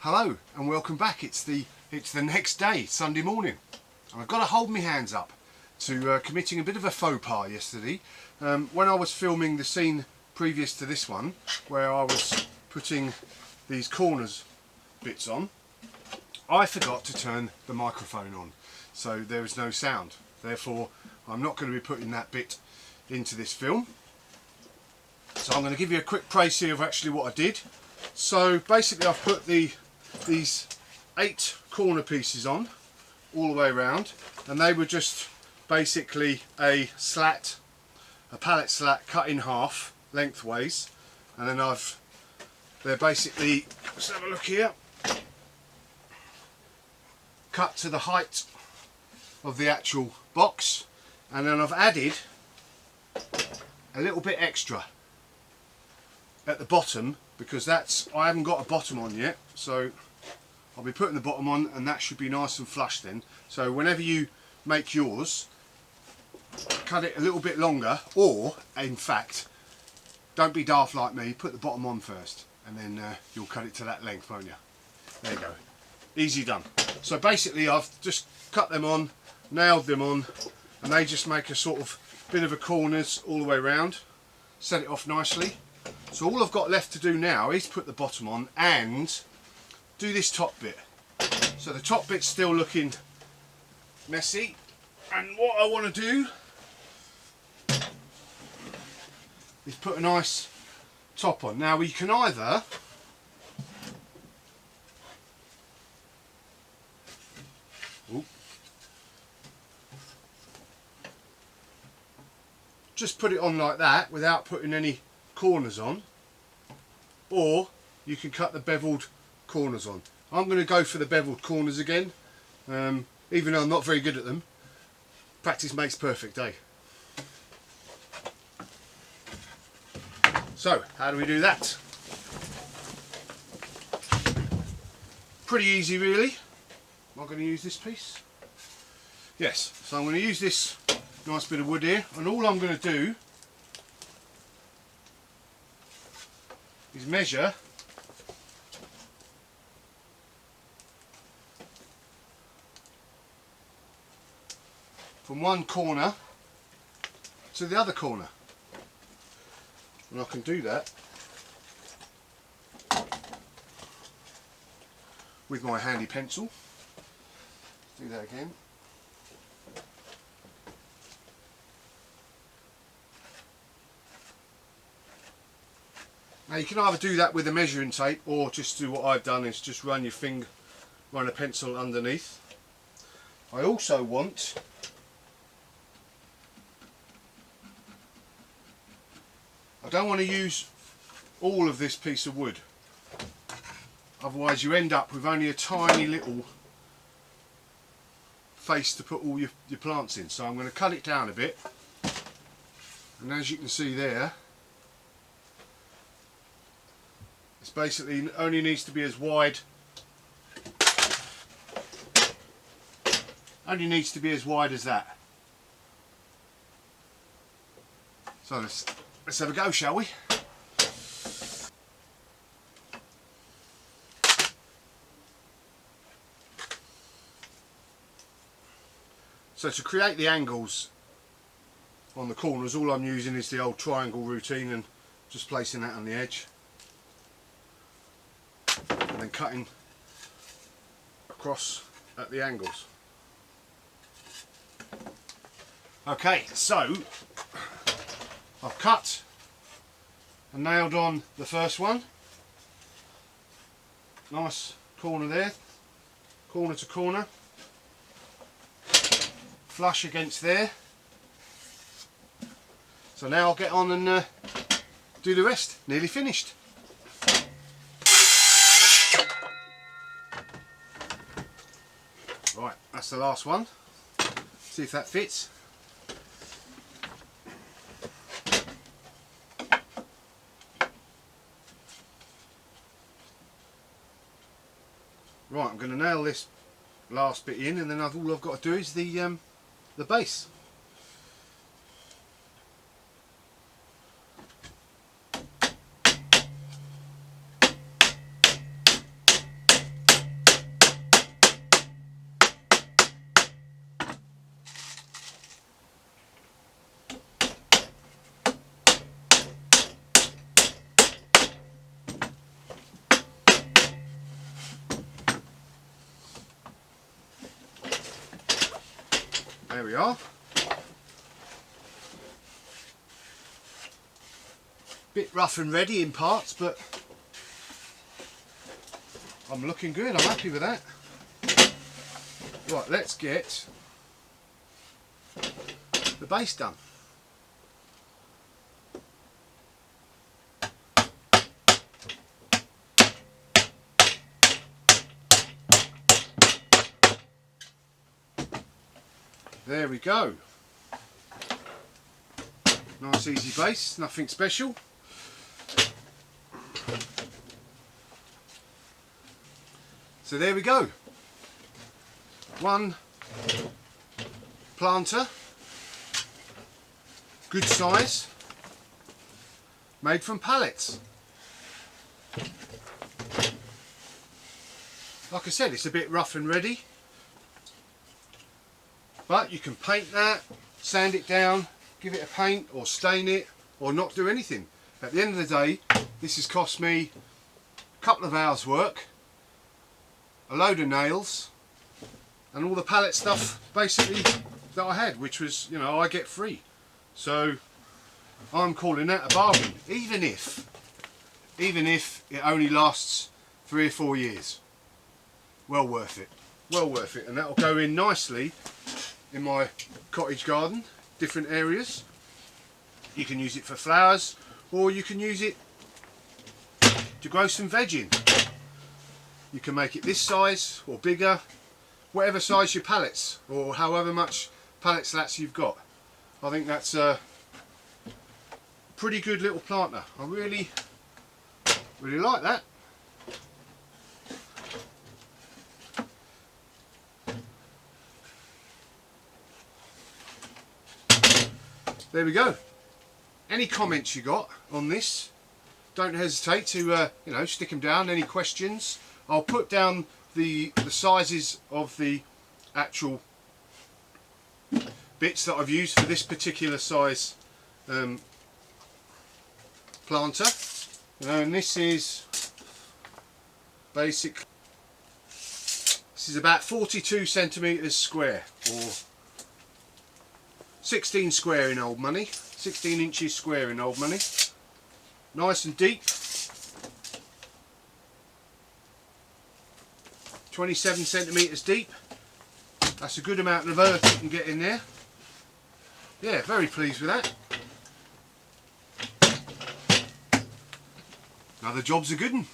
Hello and welcome back. It's the next day, Sunday morning, and I've got to hold my hands up to committing a bit of a faux pas yesterday. When I was filming the scene previous to this one, where I was putting these corners bits on, I forgot to turn the microphone on, so there is no sound. Therefore, I'm not going to be putting that bit into this film. So I'm going to give you a quick précis of actually what I did. So basically, I've put these 8 corner pieces on all the way around, and they were just basically a pallet slat cut in half lengthways, and then they're basically, let's have a look here, cut to the height of the actual box, and then I've added a little bit extra at the bottom, because I haven't got a bottom on yet, so I'll be putting the bottom on, and that should be nice and flush then. So whenever you make yours, cut it a little bit longer, or in fact, don't be daft like me, put the bottom on first, and then you'll cut it to that length, won't you? There you go, easy done. So basically I've just cut them on, nailed them on, and they just make a sort of bit of a corners all the way around, set it off nicely. So all I've got left to do now is put the bottom on and do this top bit. So the top bit's still looking messy, and what I want to do is put a nice top on. Now we can either just put it on like that without putting any corners on, or you can cut the beveled corners on. I'm going to go for the beveled corners again, even though I'm not very good at them. Practice makes perfect, eh? So how do we do that? Pretty easy really. Am I going to use this piece? Yes, so I'm going to use this nice bit of wood here, and all I'm going to do is measure from one corner to the other corner, and I can do that with my handy pencil. Do that again. Now you can either do that with a measuring tape, or just do what I've done, is just run a pencil underneath. I also want I don't want to use all of this piece of wood, otherwise you end up with only a tiny little face to put all your plants in. So I'm going to cut it down a bit, and as you can see there, it's basically only needs to be as wide, as that. So let's have a go, shall we? So to create the angles on the corners, all I'm using is the old triangle routine, and just placing that on the edge, and then cutting across at the angles. Okay, so I've cut and nailed on the first one. Nice corner there, corner to corner, flush against there. So now I'll get on and do the rest. Nearly finished. Right, that's the last one. See if that fits. Right, I'm going to nail this last bit in, and then all I've got to do is the base. There we are. Bit rough and ready in parts, but I'm looking good. I'm happy with that. Right, let's get the base done. There we go. Nice easy base, nothing special. So there we go. One planter, good size, made from pallets. Like I said, it's a bit rough and ready, but you can paint that, sand it down, give it a paint or stain it or not do anything. At the end of the day, this has cost me a couple of hours work, a load of nails and all the pallet stuff basically that I had, which was, you know, I get free. So I'm calling that a bargain, even if it only lasts 3 or 4 years. Well worth it, well worth it. And that'll go in nicely in my cottage garden, different areas. You can use it for flowers, or you can use it to grow some veg in. You can make it this size or bigger, whatever size your pallets, or however much pallet slats you've got. I think that's a pretty good little planter. I really like that. There we go. Any comments you got on this, don't hesitate to you know, stick them down. Any questions, I'll put down the sizes of the actual bits that I've used for this particular size planter. You know, and this is basic. This is about 42 centimetres square, or 16 square in old money, 16 inches square in old money. Nice and deep. 27 centimetres deep. That's a good amount of earth you can get in there. Yeah, very pleased with that. Now the job's a good one.